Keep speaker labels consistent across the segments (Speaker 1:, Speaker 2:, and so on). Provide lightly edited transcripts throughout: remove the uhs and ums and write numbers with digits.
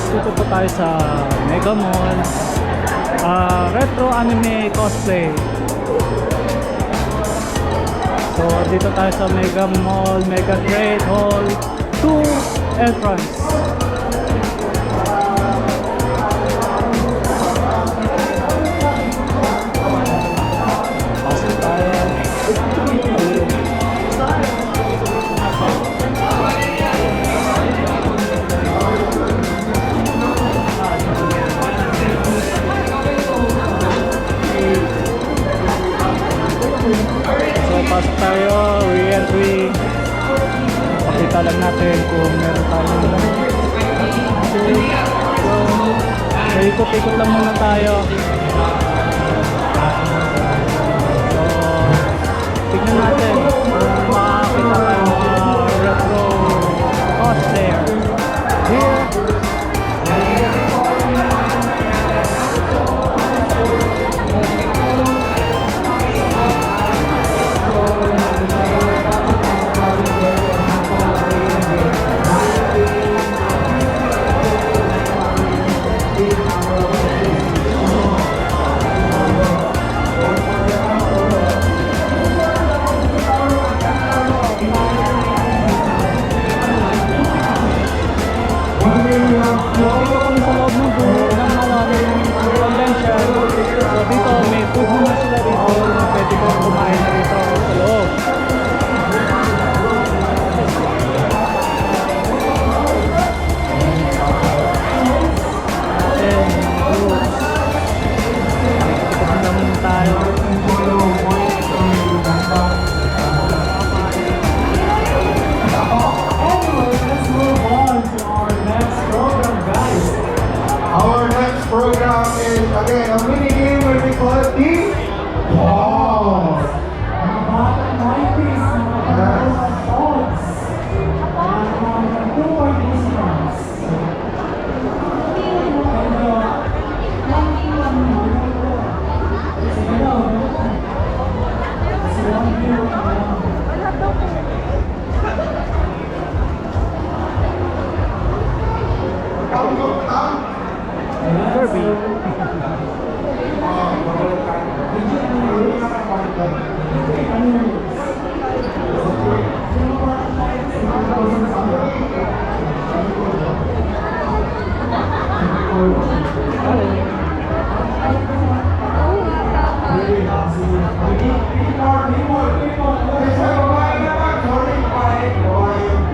Speaker 1: dito po tayo sa Mega Mall. Retro anime cosplay. So dito tayo sa Mega Mall, Mega Trade Hall 2 entrance. Pasok tayo. So pasok tayo, re-entry. Pakita lang natin kung meron tayong so ikot-ikot lang muna tayo. So tignan natin kung makakita tayong mga retro cosplayer here.
Speaker 2: Again, a mini game where we call it the Balls.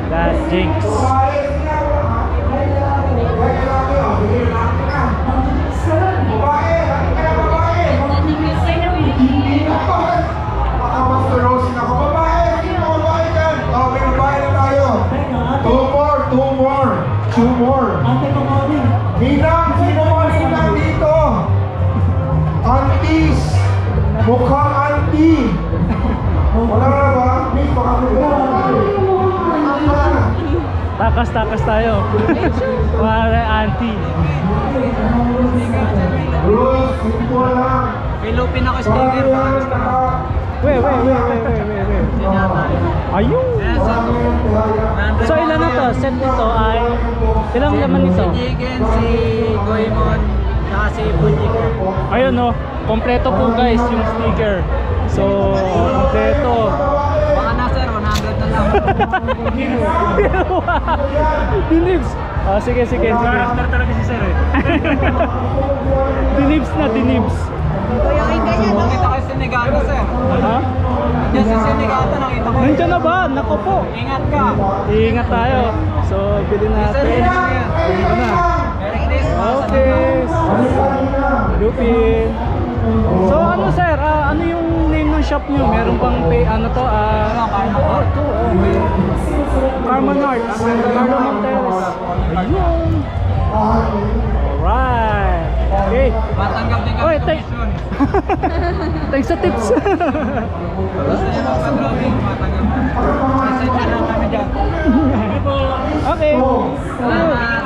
Speaker 1: That's Jinx.
Speaker 2: Two more. Hinang, sino mo hinang dito? Aunties. Mukhang auntie. Wala na ba? Miss, baka
Speaker 1: Takas-takas tayo. Para auntie.
Speaker 2: Rules, simple lang.
Speaker 3: May lupin ako sticker.
Speaker 1: Wait. Ayun. So ilan na to? Set nito ay ilang laman nito?
Speaker 3: Si Jigen, si Goemon, saka si Bunjiken.
Speaker 1: Ayun no, kompleto po guys yung sticker. So kompleto.
Speaker 3: Baka na sir, 100 na lang.
Speaker 1: Dinibs. Sige.
Speaker 3: Character talaga si sir eh.
Speaker 1: Dinibs.
Speaker 3: Nakita ko si Senegata sir.
Speaker 1: Ha?
Speaker 3: Diyan si Senegata nakita ko.
Speaker 1: Nandiyan na ba? Nako po.
Speaker 3: Ingat ka.
Speaker 1: Ingat tayo. So bilhin natin. Ano na?
Speaker 3: Merry Christmas.
Speaker 1: Okay. Lupin. So ano sir, ano yung name ng shop nyo? Meron bang pay, ano to? Ito, okay. Carmen Arts. Carlo Monteres. Ayun. Alright. Okay.
Speaker 3: Matanggap din kami commission.
Speaker 1: Thanks sa tips.
Speaker 3: Gusto niyo mag-drawing, matanggap. Message na lang kami dyan.
Speaker 1: Okay.
Speaker 3: Salamat.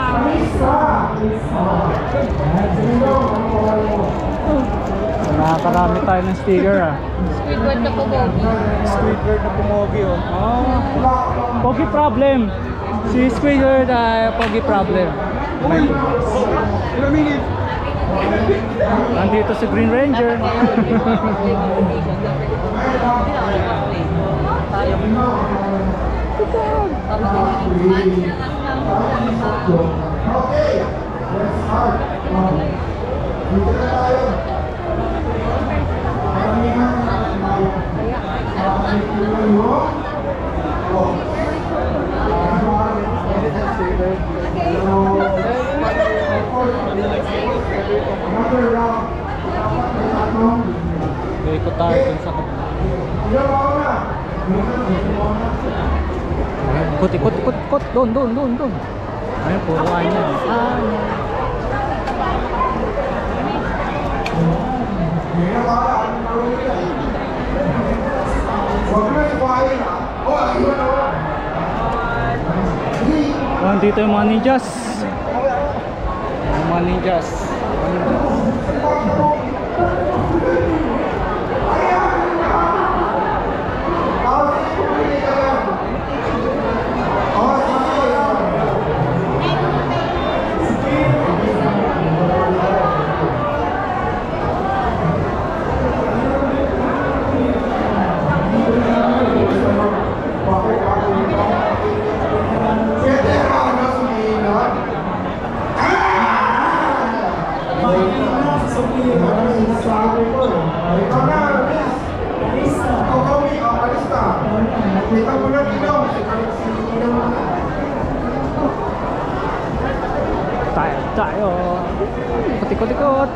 Speaker 1: So, nakakarami tayo ng sticker
Speaker 4: Squidward na pumogi.
Speaker 1: Squidward na pumogi Pogi problem. Si Squidward ay Pogi problem. Nandito si Green Ranger. Ikot tayo dun sa kabila. Ikot. Doon. Ayun, puro kain yan. Nandito yung mga ninjas. Yung mga ninjas. Tayo. Ikot.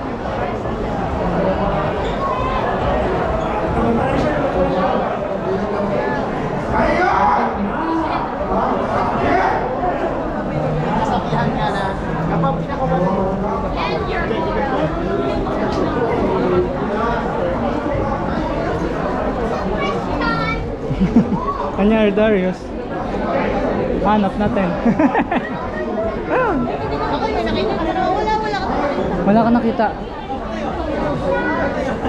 Speaker 1: Kanya Darius. Hanap natin. Ayun.
Speaker 4: Ako may nakita ka na.
Speaker 1: Wala ka nakita.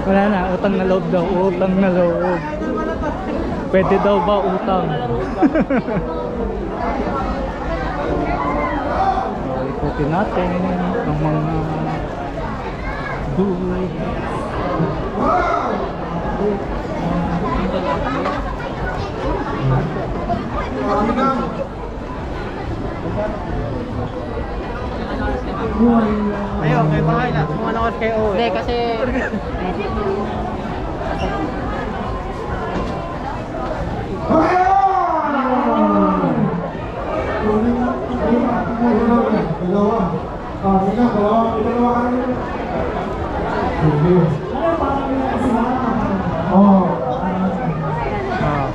Speaker 1: Wala na, utang na loob daw. Utang na loob. Pwede daw ba utang? Ikutin natin ang mga buhay.
Speaker 3: Ayun, may bahay na. Kumalakas kayo.
Speaker 4: Hindi, kasi...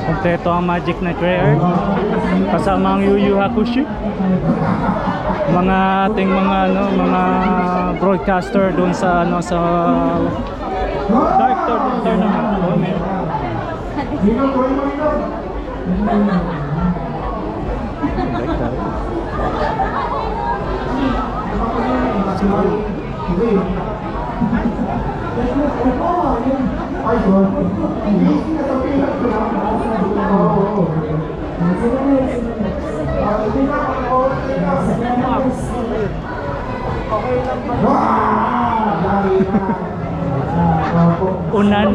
Speaker 1: Kompleto ang Magic Night Rare kasama ang Yu Yu Hakusho, mga ating mga broadcaster doon sa sa Dark Tournament. Oh, meron. Unan.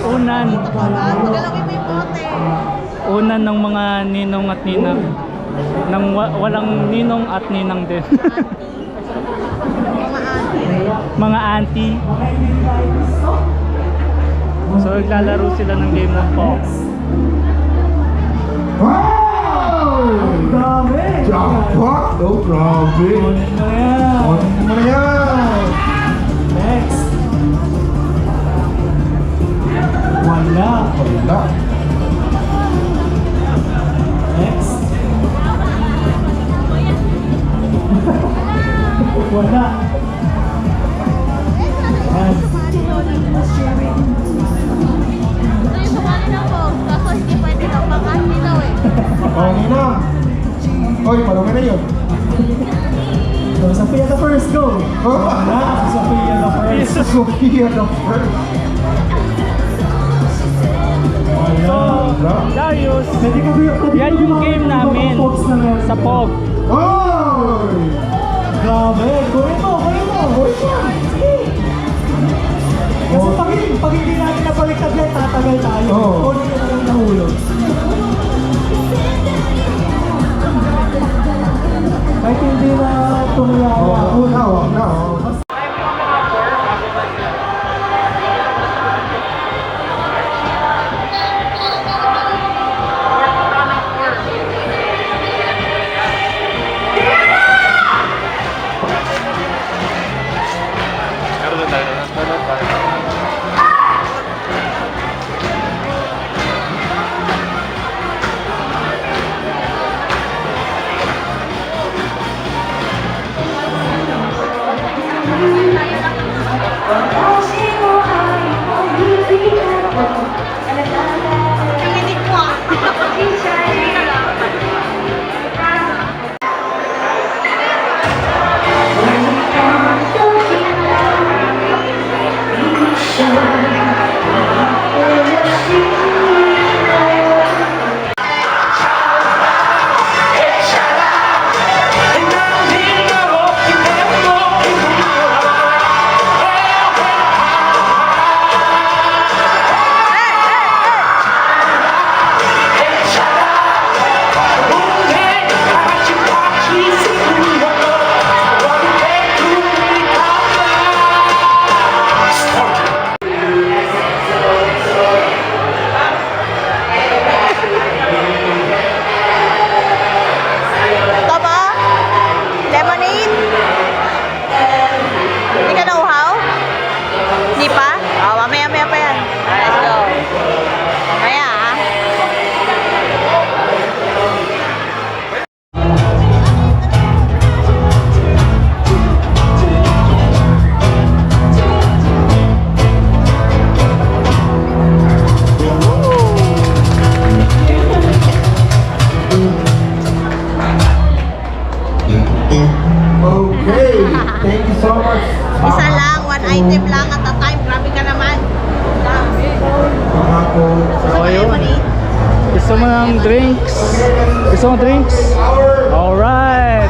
Speaker 1: Unan. Unan ng mga ninong at ninang. Nang walang ninong at ninang din. Mga auntie. So naglalaro sila ng game ng Pong.
Speaker 2: Jackpot! Oh, grabe! Ano mo na yan?
Speaker 1: Next. Wala. Next. Wala.
Speaker 4: Ito yung sumali na po. Kaso hindi pwede daw. Pag-andi daw eh.
Speaker 2: Oh, Nina! Oy, palungan na yun.
Speaker 1: So, Sophia the first, go! Wala. Sophia the first.
Speaker 2: Sophia the first.
Speaker 1: So, Darius, yan yung game namin sa POG.
Speaker 2: Oy!
Speaker 5: Grabe, kunin mo. Kasi pag hindi natin nabaliktad yan, tatagal tayo.
Speaker 2: Oo.
Speaker 5: Kunin ka na lang nahulog. Kahit hindi na tumiyawa.
Speaker 2: Huwag na.
Speaker 4: Nanginig ko ah. Ito ba? Lemonade? Hindi ka nauhaw? Hindi pa? Oh, mamaya pa yan. Let's go. Mamaya ah.
Speaker 2: Okay, thank you so much.
Speaker 4: Isa lang, one item lang at a time. Grabe ka naman. Dami.
Speaker 2: Mga po.
Speaker 4: Gusto mo lemonade?
Speaker 1: Gusto mo ng drinks? Alright.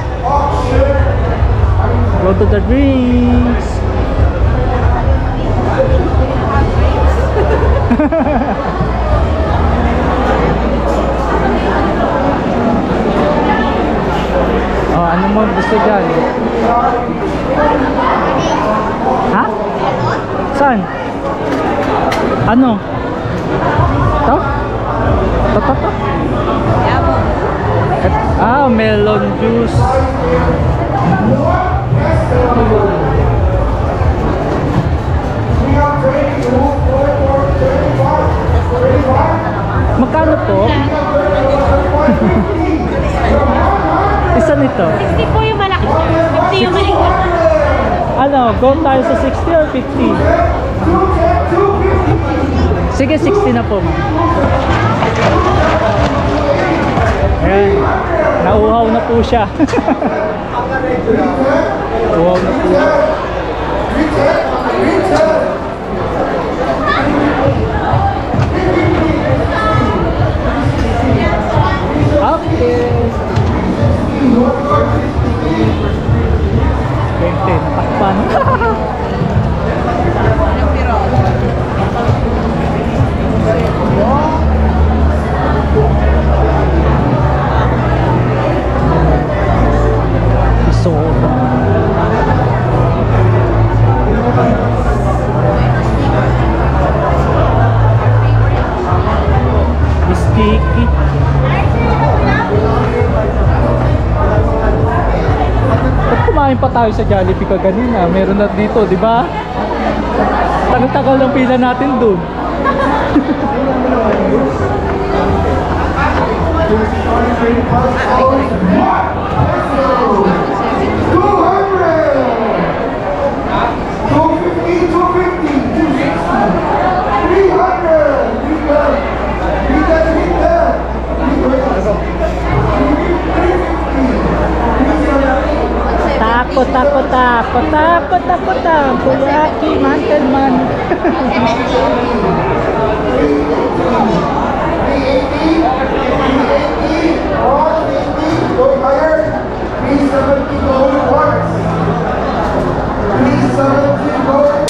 Speaker 1: Go to the drinks. Oh, ano mo gusto dyan? Ha? Saan? Ano? Ito? Ito? Ah, melon juice. Magkano po? Isa nito.
Speaker 4: 60 po yung malaki. 50 yung maliit.
Speaker 1: Ano, go tayo sa 60 or 50? Sige, 60 na po. Ayan, nauhaw na po siya. Nauhaw na po siya. Okay. 20, natakpan. Soda. Sticky. Ba't kumain pa tayo sa Jollibee ka kanina? Meron na dito, di ba? Tagal-tagal ng pila natin dun. Takot. Kuyaki, mantelman.
Speaker 2: Going higher. 370 gold parts. 370 gold.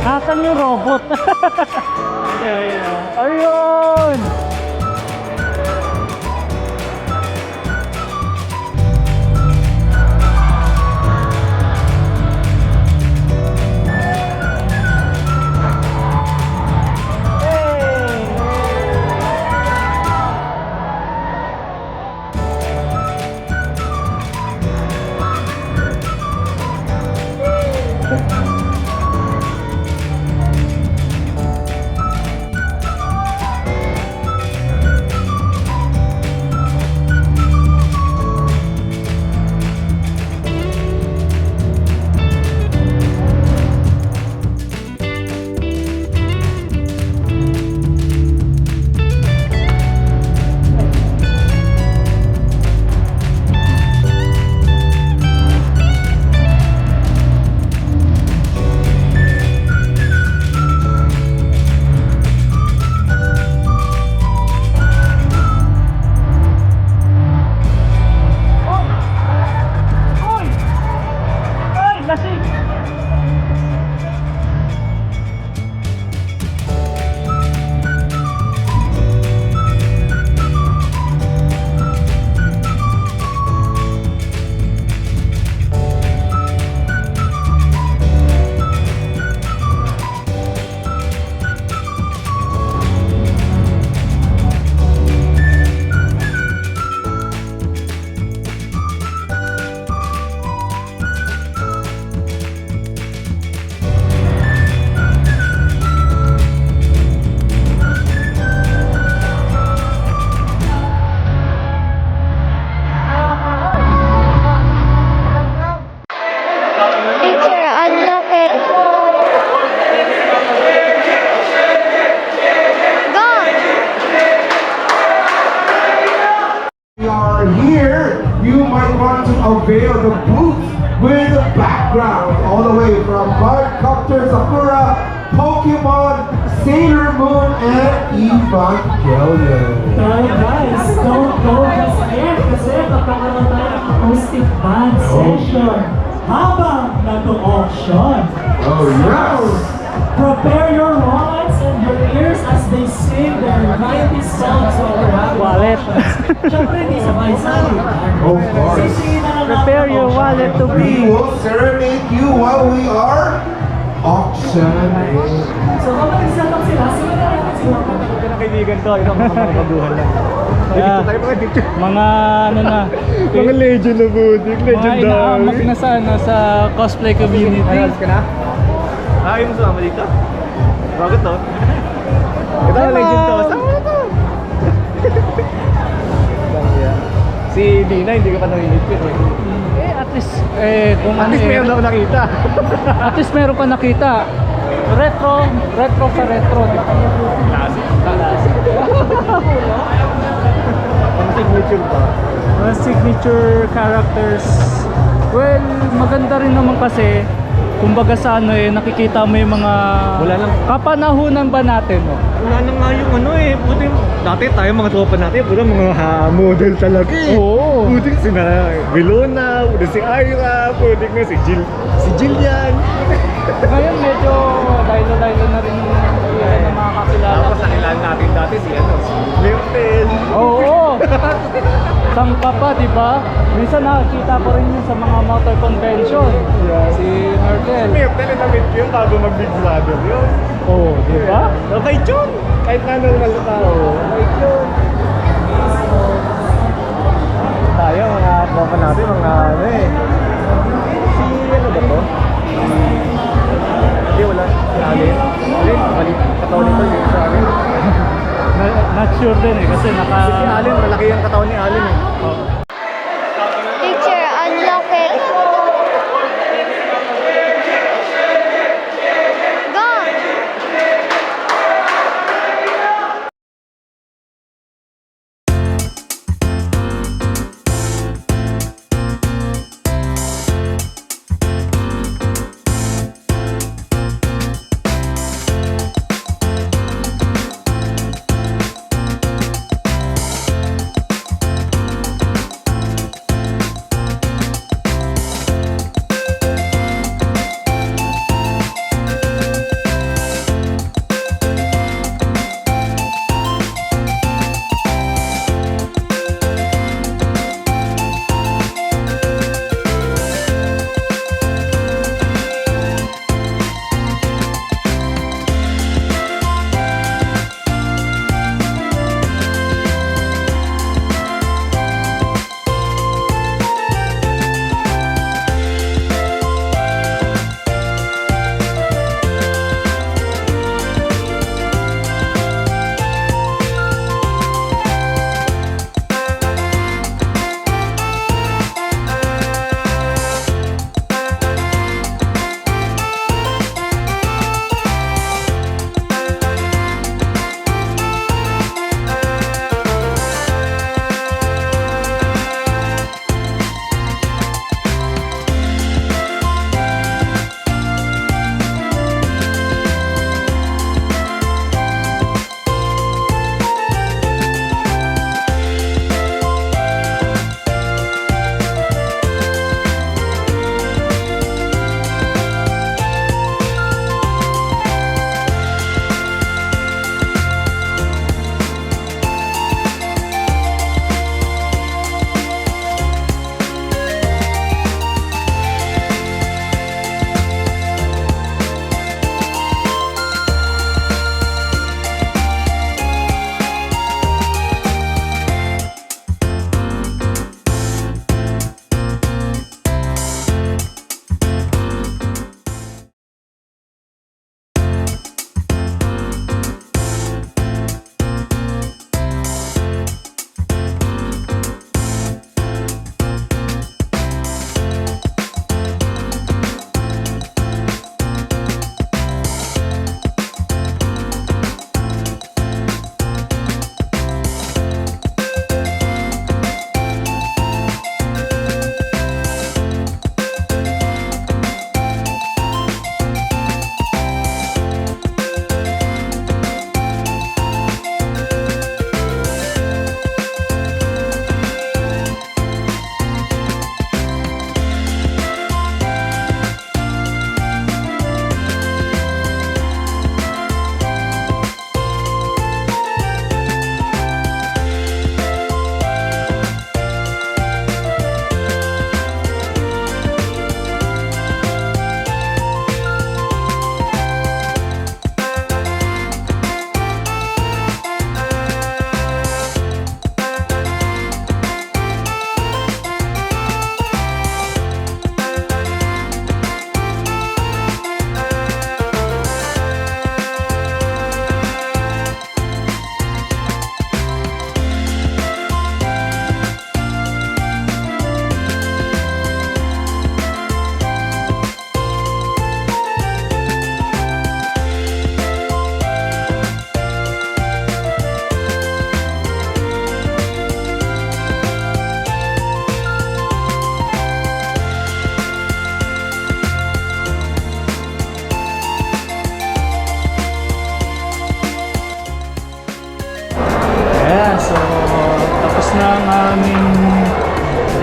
Speaker 1: Nasaan yung robot? Ayun!
Speaker 2: Avail the booth with the background all the way from Cardcopter, Sakura, Pokemon, Sailor Moon, and Evangelion.
Speaker 5: Guys, don't go just there kasi magkakaroon tayo ng acoustic band session habang nag-auction.
Speaker 2: Oh yes!
Speaker 5: Prepare your wallets and your ears as they sing their 90s songs while we're having
Speaker 1: Wallet.
Speaker 5: Siyempre, hindi sabay-sabay.
Speaker 2: Of course.
Speaker 5: Sisingin na lang natin
Speaker 1: Prepare your
Speaker 5: ang
Speaker 1: wallet to
Speaker 2: We
Speaker 1: be.
Speaker 2: will serenade you while we are auction.
Speaker 5: So kapag set up sila, sila na rin sila.
Speaker 3: Kaibigan to, yun ang mga kabaguhan lang.
Speaker 1: Kaya,
Speaker 3: mga picture.
Speaker 1: mga ano na,
Speaker 3: Mga legend na butik,
Speaker 1: mga inaamak na sa, ano, sa cosplay community.
Speaker 3: Ayos ka na? Ayaw mo sumama dito? Bakit to? Ito ang legend to. Sama na to. Si Dina, hindi ka pa narinig yun eh.
Speaker 1: At least, kung
Speaker 3: At least meron ako nakita.
Speaker 1: At least meron ka nakita. Retro sa retro, di ba? Classic.
Speaker 3: Ang signature ba?
Speaker 1: Mga signature characters. Well, maganda rin naman kasi, kumbaga sa ano nakikita mo yung mga
Speaker 3: Wala lang.
Speaker 1: kapanahunan ba natin, no?
Speaker 3: Wala na nga yung ano eh. Buti dati tayo mga tropa natin, puro mga model talaga eh.
Speaker 1: Oo.
Speaker 3: Puting si Vilona, puting si Ira, puting nga si Jillian.
Speaker 1: Ngayon medyo dahilo-dahilo na rin yung ilan na mga kakilala.
Speaker 3: Tapos nakilala natin dati si Leotel.
Speaker 1: Oo. Sangka pa, di ba? Minsan nakakita ko rin yun sa mga motor convention. Si Merkel.
Speaker 3: Leotel na meet yun bago mag-Big Brother yun.
Speaker 1: Oo, di ba?
Speaker 3: Okay, Chun! Kahit na normal na tao. Okay, Chun! Tayo, mga tropa natin, mga ano eh. Si ano ba to? Hindi, wala. Si Alin. Alin, balik. Katawan nito yung sa Alin.
Speaker 1: Not sure din eh kasi naka...
Speaker 3: Si Alin, malaki yung katawan ni Alin eh.
Speaker 6: Teacher, unlock it. Go!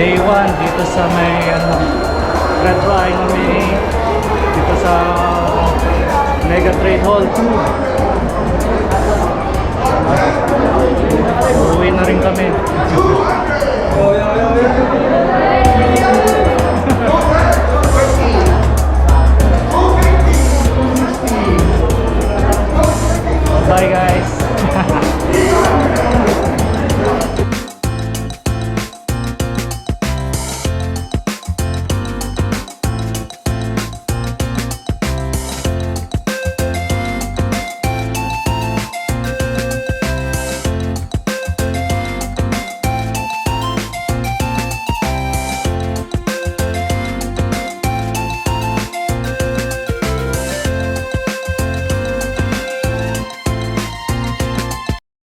Speaker 1: Day 1 dito sa may Red Rhino May dito sa Mega Trade Hall 2. Uwi na rin kami.